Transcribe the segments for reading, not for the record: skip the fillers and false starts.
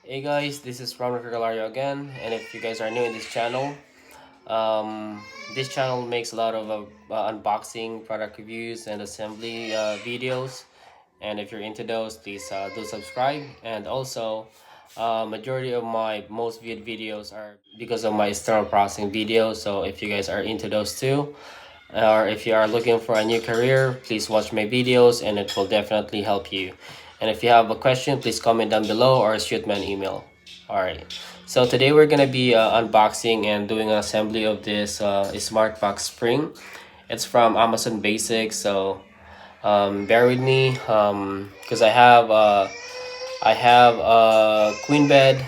Hey guys, this is Ronald Cagalario again, and if you guys are new in this channel, this channel makes a lot of unboxing, product reviews, and assembly videos. And if you're into those, please do subscribe. And also, majority of my most viewed videos are because of my external processing videos. So if you guys are into those too, or if you are looking for a new career, please watch my videos and it will definitely help you. And if you have a question, please comment down below or shoot me an email. Alright, so today we're gonna be unboxing and doing an assembly of this smart box spring. It's from Amazon Basics, so bear with me because I have a queen bed,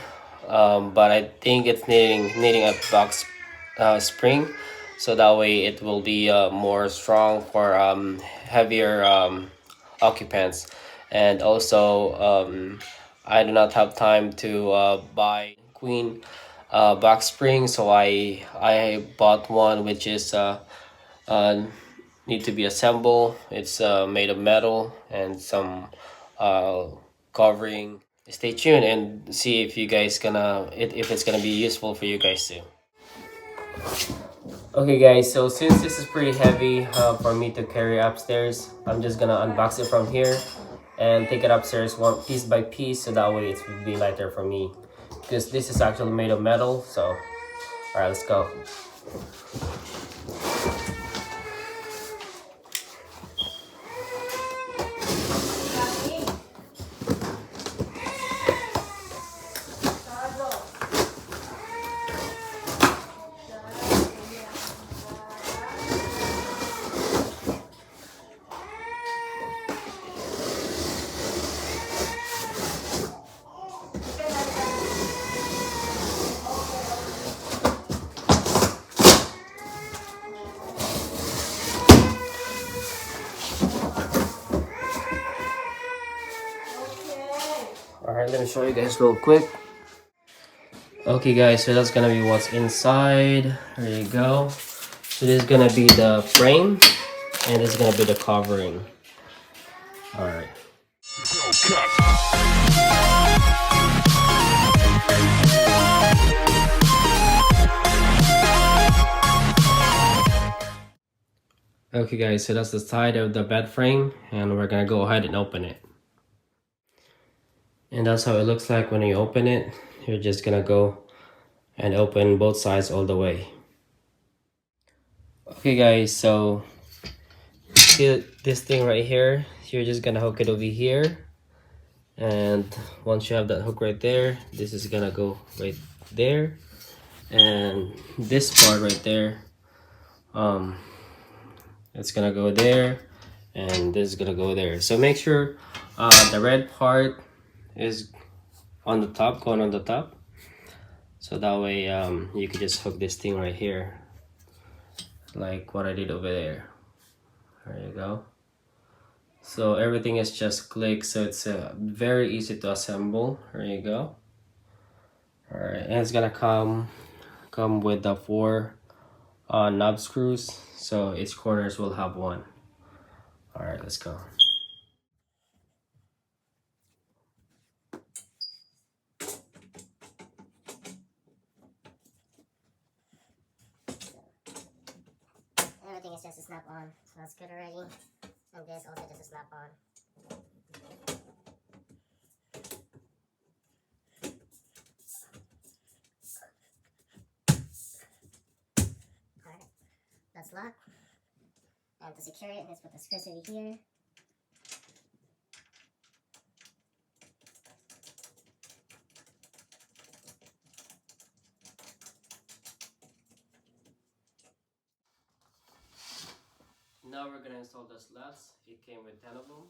but I think it's needing a box spring, so that way it will be more strong for heavier occupants. And also, I do not have time to buy queen box spring, so I bought one which is uh, need to be assembled. It's made of metal and some uh, covering. Stay tuned and see if you guys if it's gonna be useful for you guys too. Okay guys, so since this is pretty heavy for me to carry upstairs, I'm just gonna unbox it from here and take it upstairs one piece by piece, so that way it will be lighter for me, because this is actually made of metal. So all right, let's go. All right, let me show you guys real quick. Okay guys, so that's gonna be what's inside. There you go. So this is gonna be the frame, and this is gonna be the covering. All right. Okay guys, so that's the side of the bed frame, and we're gonna go ahead and open it. And that's how it looks like when you open it. You're just gonna go and open both sides all the way. Okay guys, so see this thing right here, you're just gonna hook it over here, and once you have that hook right there, this is gonna go right there, and this part right there, it's gonna go there, and this is gonna go there. So make sure the red part is on the top, going on the top, so that way you can just hook this thing right here like what I did over there. There you go. So everything is just click, so it's very easy to assemble. There you go. All right, and it's gonna come with the four knob screws, so each corners will have one. All right, let's go. Everything is just a snap on, so that's good already. And this also just a snap on. Alright, that's locked. And to secure it, let's put the screws over here. Now we're gonna install the slats. It came with 10 of them.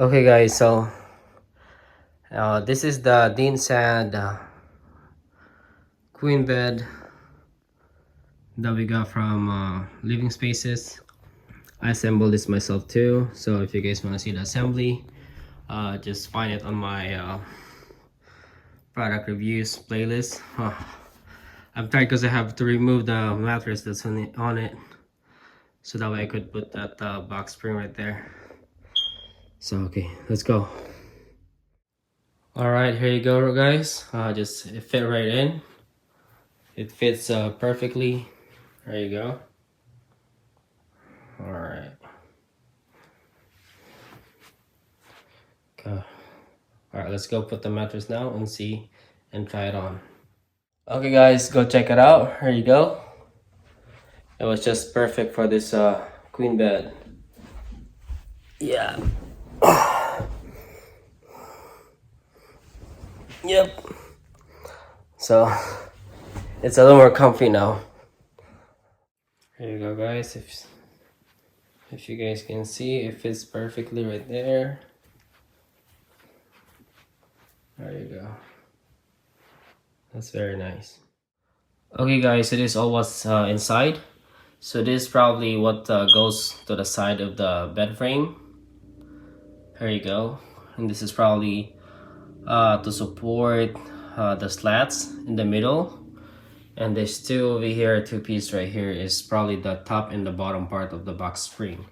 Okay guys, so this is the Dean Sand queen bed that we got from Living Spaces. I assembled this myself too, so if you guys want to see the assembly, just find it on my product reviews playlist. I'm tired because I have to remove the mattress that's on it, so that way I could put that box spring right there. So okay, let's go. All right, here you go guys. Just it fit right in. It fits perfectly. There you go. All right. Okay. All right, let's go put the mattress now and see and try it on. Okay guys, go check it out. Here you go. It was just perfect for this queen bed. Yeah. Yep. So it's a little more comfy now. Here you go guys. If you guys can see, it fits perfectly right there. There you go. That's very nice. Okay guys, so this is all what's inside. So this is probably what goes to the side of the bed frame. There you go. And this is probably to support the slats in the middle. And this two over here, two piece right here, is probably the top and the bottom part of the box spring.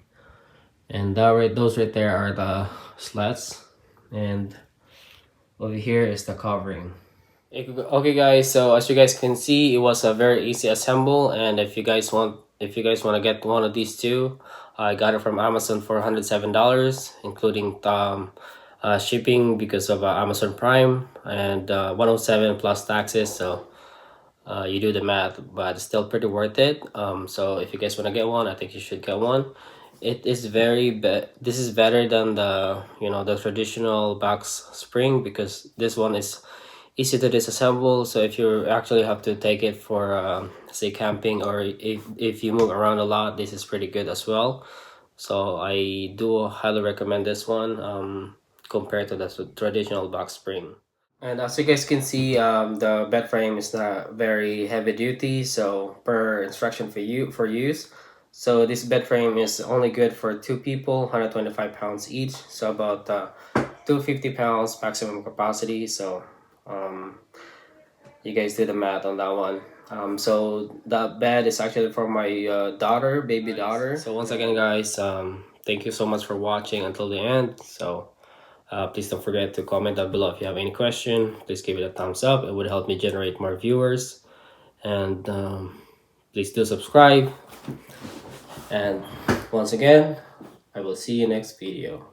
And those right there are the slats. And over here is the covering. Okay guys, so as you guys can see, it was a very easy assemble, and if you guys want to get one of these two, I got it from Amazon for $107, including shipping because of Amazon Prime, and 107 plus taxes. So you do the math, but it's still pretty worth it. So if you guys want to get one, I think you should get one. It is this is better than the the traditional box spring, because this one is easy to disassemble. So if you actually have to take it for say camping, or if you move around a lot, this is pretty good as well. So I do highly recommend this one compared to the traditional box spring. And as you guys can see, the bed frame is not very heavy duty, so per instruction for use. So this bed frame is only good for 2 people, 125 pounds each, so about 250 pounds maximum capacity. So you guys do the math on that one. So that bed is actually for my baby daughter. So once again guys, thank you so much for watching until the end. So please don't forget to comment down below if you have any question. Please give it a thumbs up. It would help me generate more viewers. And please do subscribe. And once again, I will see you next video.